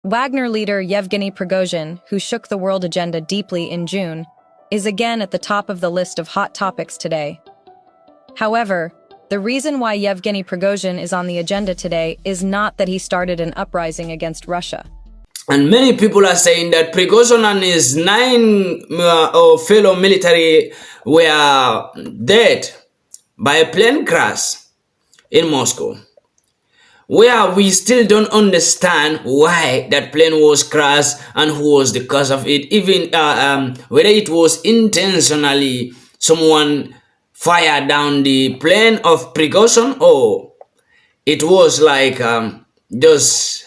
Wagner leader Yevgeny Prigozhin, who shook the world agenda deeply in June, is again at the top of the list of hot topics today. However, the reason why Yevgeny Prigozhin is on the agenda today is not that he started an uprising against Russia. And many people are saying that Prigozhin and his 9 fellow military were dead by a plane crash in Moscow, where we still don't understand why that plane was crashed and who was the cause of it, even whether it was intentionally someone fired down the plane of Prigozhin or it was like just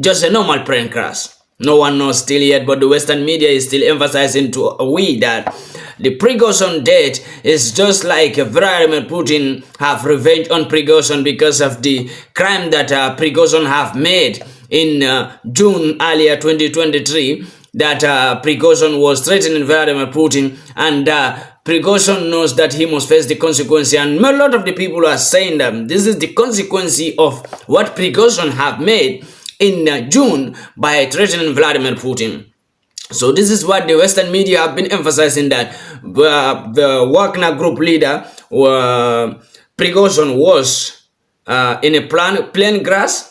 a normal plane crash. No one knows still yet, but the Western media is still emphasizing to we that the Prigozhin death is just like Vladimir Putin have revenge on Prigozhin because of the crime that Prigozhin have made in June earlier 2023, that Prigozhin was threatening Vladimir Putin, and Prigozhin knows that he must face the consequence, and a lot of the people are saying that this is the consequence of what Prigozhin have made in June by threatening Vladimir Putin. So this is what the Western media have been emphasizing, that the Wagner group leader Prigozhin was in a plane crash,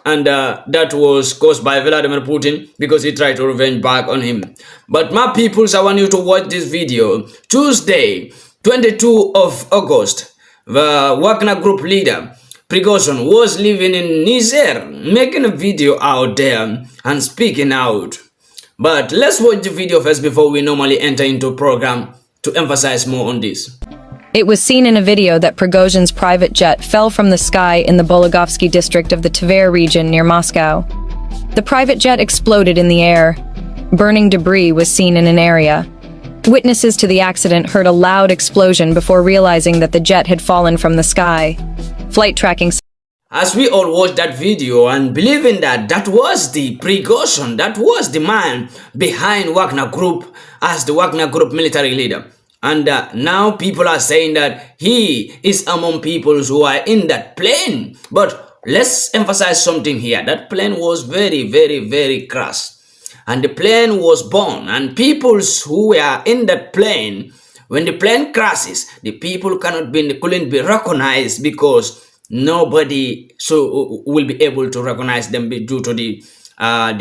and that was caused by Vladimir Putin because he tried to revenge back on him. But my peoples, I want you to watch this video. Tuesday, 22 of August, the Wagner group leader Prigozhin was living in Niger, making a video out there and speaking out. But let's watch the video first before we normally enter into a program to emphasize more on this. It was seen in a video that Prigozhin's private jet fell from the sky in the Bologovsky district of the Tver region near Moscow. The private jet exploded in the air. Burning debris was seen in an area. Witnesses to the accident heard a loud explosion before realizing that the jet had fallen from the sky. Flight tracking. As we all watched that video and believing that that was the Prigozhin, that was the man behind Wagner Group as the Wagner Group military leader. And now people are saying that he is among people who are in that plane. But let's emphasize something here. That plane was very, very, very crashed. And the plane was born. And people who were in that plane, when the plane crashes, the people couldn't be recognized because nobody will be able to recognize them due to the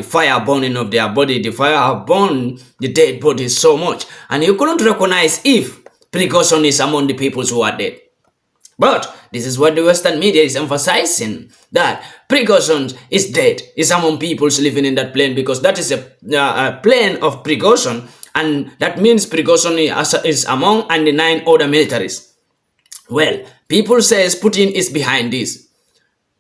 fire burning of their body. The fire burned the dead bodies so much, and you couldn't recognize if Prigozhin is among the people who are dead. But this is what the Western media is emphasizing, that Prigozhin is dead, is among people living in that plane, because that is a plane of Prigozhin, and that means Prigozhin is among and the 9 other militaries. Well, people says Putin is behind this.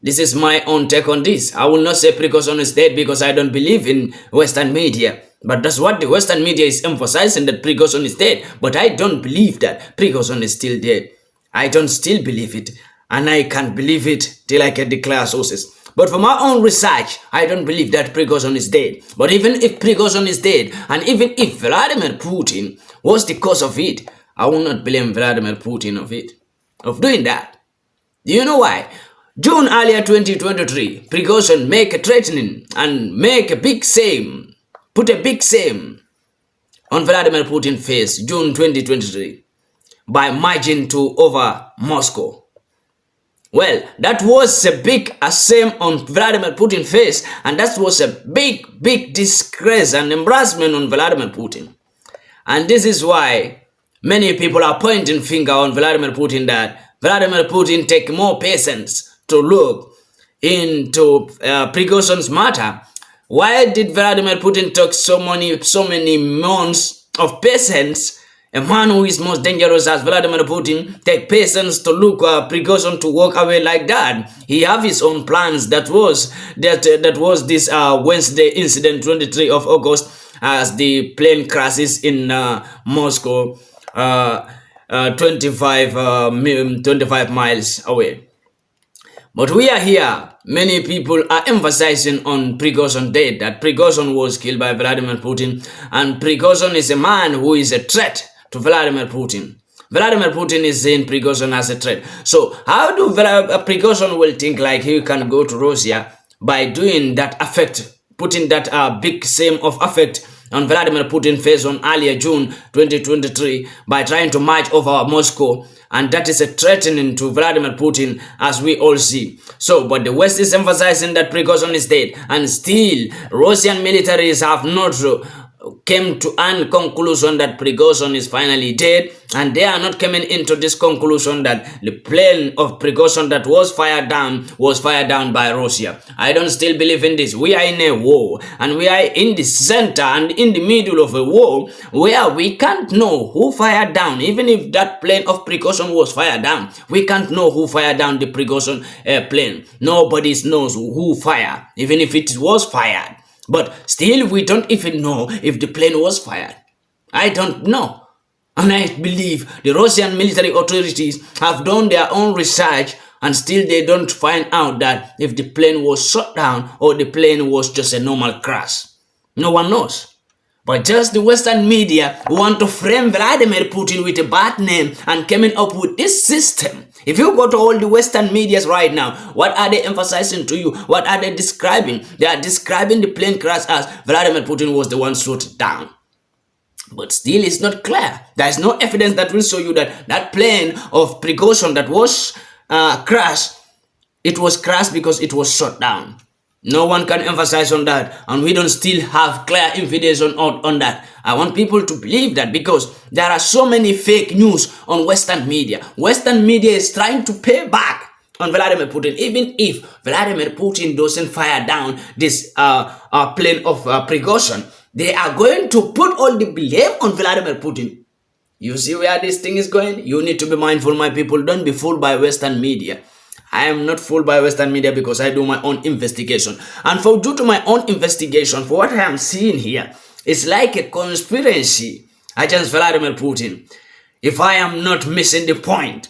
This is my own take on this. I will not say Prigozhin is dead because I don't believe in Western media. But that's what the Western media is emphasizing, that Prigozhin is dead. But I don't believe that Prigozhin is still dead. I don't still believe it. And I can't believe it till I can declare sources. But for my own research, I don't believe that Prigozhin is dead. But even if Prigozhin is dead, and even if Vladimir Putin was the cause of it, I will not blame Vladimir Putin of doing that. Do you know why? June earlier 2023, Prigozhin make a threatening and make a big shame, put a big shame on Vladimir Putin's face, June 2023, by marching over Moscow. Well, that was a big shame on Vladimir Putin's face, and that was a big disgrace and embarrassment on Vladimir Putin. And this is why many people are pointing finger on Vladimir Putin, that Vladimir Putin take more patience to look into Prigozhin's matter. Why did Vladimir Putin take so many months of patience? A man who is most dangerous as Vladimir Putin take patience to look Prigozhin to walk away like that. He have his own plans. That was this Wednesday incident, 23 of August, as the plane crashes in Moscow, 25 miles away. But we are here. Many people are emphasizing on Prigozhin's death, that Prigozhin was killed by Vladimir Putin, and Prigozhin is a man who is a threat to Vladimir Putin. Vladimir Putin is seeing Prigozhin as a threat. So how do Prigozhin will think like he can go to Russia by doing that affect putting that big same of effect on Vladimir Putin's face on earlier June 2023 by trying to march over Moscow, and that is a threatening to Vladimir Putin, as we all see. So, but the West is emphasizing that Prigozhin is dead, and still Russian militaries have not came to an conclusion that Prigozhin is finally dead, and they are not coming into this conclusion that the plane of Prigozhin that was fired down by Russia. I don't still believe in this. We are in a war, and we are in the center and in the middle of a war where we can't know who fired down. Even if that plane of Prigozhin was fired down, we can't know who fired down the Prigozhin plane. Nobody knows who fired, even if it was fired. But still, we don't even know if the plane was fired. I don't know. And I believe the Russian military authorities have done their own research, and still they don't find out that if the plane was shot down or the plane was just a normal crash. No one knows. But just the Western media want to frame Vladimir Putin with a bad name and coming up with this system. If you go to all the Western medias right now, what are they emphasizing to you? What are they describing? They are describing the plane crash as Vladimir Putin was the one shot it down. But still, it's not clear. There is no evidence that will show you that that plane of Prigozhin that was crashed, it was crashed because it was shot down. No one can emphasize on that, and we don't still have clear evidence on that. I want people to believe that, because there are so many fake news on Western media. Western media is trying to pay back on Vladimir Putin. Even if Vladimir Putin doesn't fire down this plane of Prigozhin, they are going to put all the blame on Vladimir Putin. You see where this thing is going? You need to be mindful, my people. Don't be fooled by Western media. I am not fooled by Western media because I do my own investigation. And due to my own investigation, for what I am seeing here, it's like a conspiracy against Vladimir Putin. If I am not missing the point,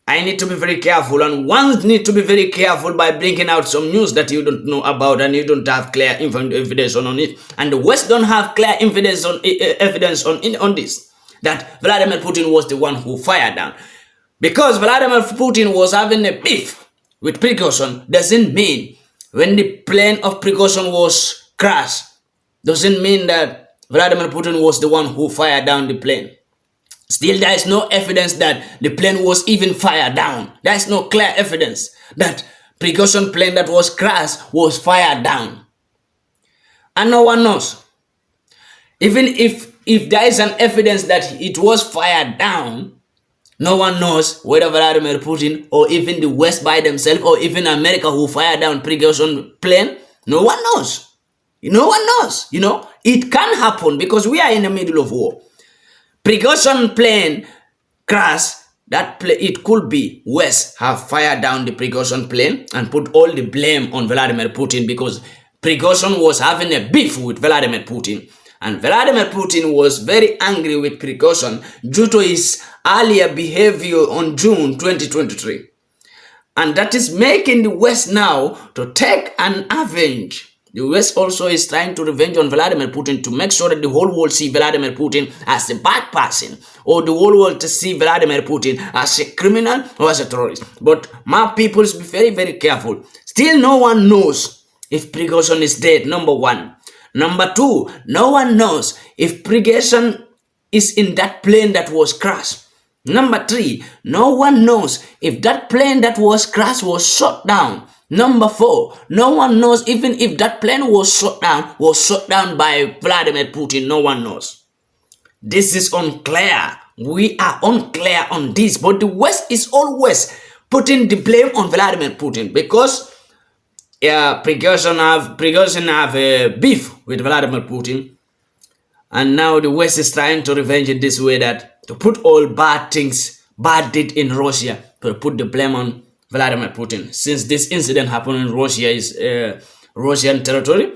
I need to be very careful. And one need to be very careful by bringing out some news that you don't know about and you don't have clear evidence on it. And the West don't have clear evidence on this, that Vladimir Putin was the one who fired down. Because Vladimir Putin was having a beef with Prigozhin doesn't mean when the plane of Prigozhin was crashed, doesn't mean that Vladimir Putin was the one who fired down the plane. Still, there is no evidence that the plane was even fired down. There is no clear evidence that Prigozhin plane that was crashed was fired down. And no one knows. Even if there is an evidence that it was fired down, no one knows whether Vladimir Putin or even the West by themselves or even America who fired down Prigozhin plane. No one knows. No one knows. You know, it can happen because we are in the middle of war. Prigozhin plane crash, it could be West have fired down the Prigozhin plane and put all the blame on Vladimir Putin because Prigozhin was having a beef with Vladimir Putin. And Vladimir Putin was very angry with Prigozhin due to his earlier behavior on June 2023. And that is making the West now to take an avenge. The West also is trying to revenge on Vladimir Putin to make sure that the whole world see Vladimir Putin as a bad person, or the whole world to see Vladimir Putin as a criminal or as a terrorist. But my people, be very, very careful. Still, no one knows if Prigozhin is dead, number one. Number two, no one knows if Prigozhin is in that plane that was crashed. Number three, no one knows if that plane that was crashed was shot down. Number four, no one knows even if that plane was shot down by Vladimir Putin. No one knows. This is unclear. We are unclear on this, but the West is always putting the blame on Vladimir Putin because Prigozhin have a beef with Vladimir Putin, and now the West is trying to revenge it this way, that to put all bad deed in Russia, to put the blame on Vladimir Putin. Since this incident happened in Russia is Russian territory,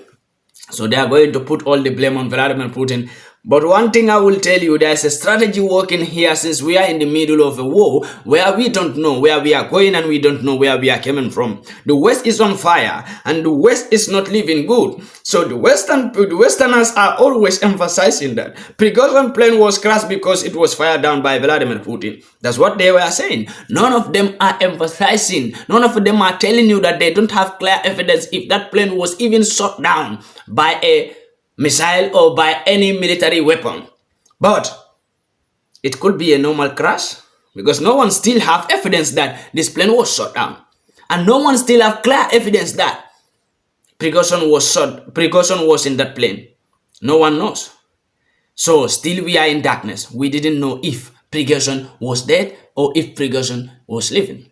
so they are going to put all the blame on Vladimir Putin But one thing I will tell you, there's a strategy working here since we are in the middle of a war where we don't know where we are going and we don't know where we are coming from. The West is on fire and the West is not living good. So the Westerners are always emphasizing that Prigozhin plane was crashed because it was fired down by Vladimir Putin. That's what they were saying. None of them are emphasizing, none of them are telling you that they don't have clear evidence if that plane was even shot down by a missile or by any military weapon. But it could be a normal crash because no one still have evidence that this plane was shot down. And no one still have clear evidence that Prigozhin was in that plane. No one knows. So still we are in darkness. We didn't know if Prigozhin was dead or if Prigozhin was living.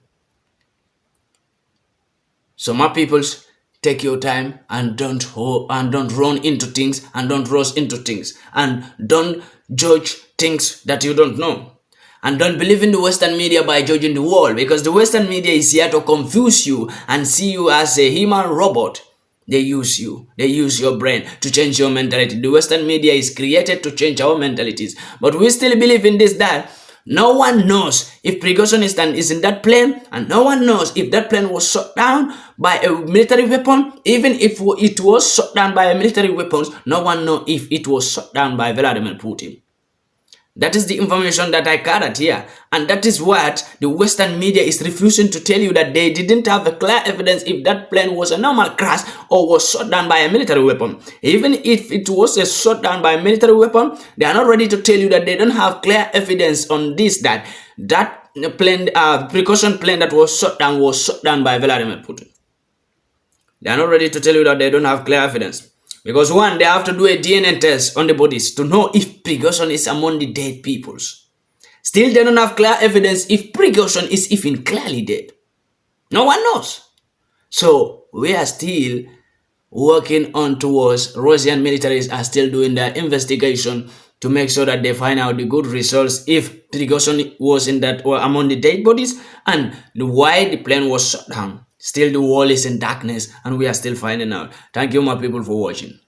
So my peoples, take your time and don't run into things and don't rush into things and don't judge things that you don't know. And don't believe in the Western media by judging the world, because the Western media is here to confuse you and see you as a human robot. They use you. They use your brain to change your mentality. The Western media is created to change our mentalities. But we still believe in this, that no one knows if Prigozhin is in that plane, and no one knows if that plane was shot down by a military weapon. Even if it was shot down by a military weapon, no one knows if it was shot down by Vladimir Putin. That is the information that I gathered here. And that is what the Western media is refusing to tell you, that they didn't have a clear evidence if that plane was a normal crash or was shot down by a military weapon. Even if it was a shot down by a military weapon, they are not ready to tell you that they don't have clear evidence on this, that plane, Prigozhin plane that was shot down by Vladimir Putin. They are not ready to tell you that they don't have clear evidence. Because one, they have to do a DNA test on the bodies to know if Prigozhin is among the dead peoples. Still, they don't have clear evidence if Prigozhin is even clearly dead. No one knows. So, we are still working on towards, Russian militaries are still doing their investigation to make sure that they find out the good results if Prigozhin was in that or among the dead bodies and why the plane was shut down. Still, the world is in darkness and we are still finding out. Thank you, my people, for watching.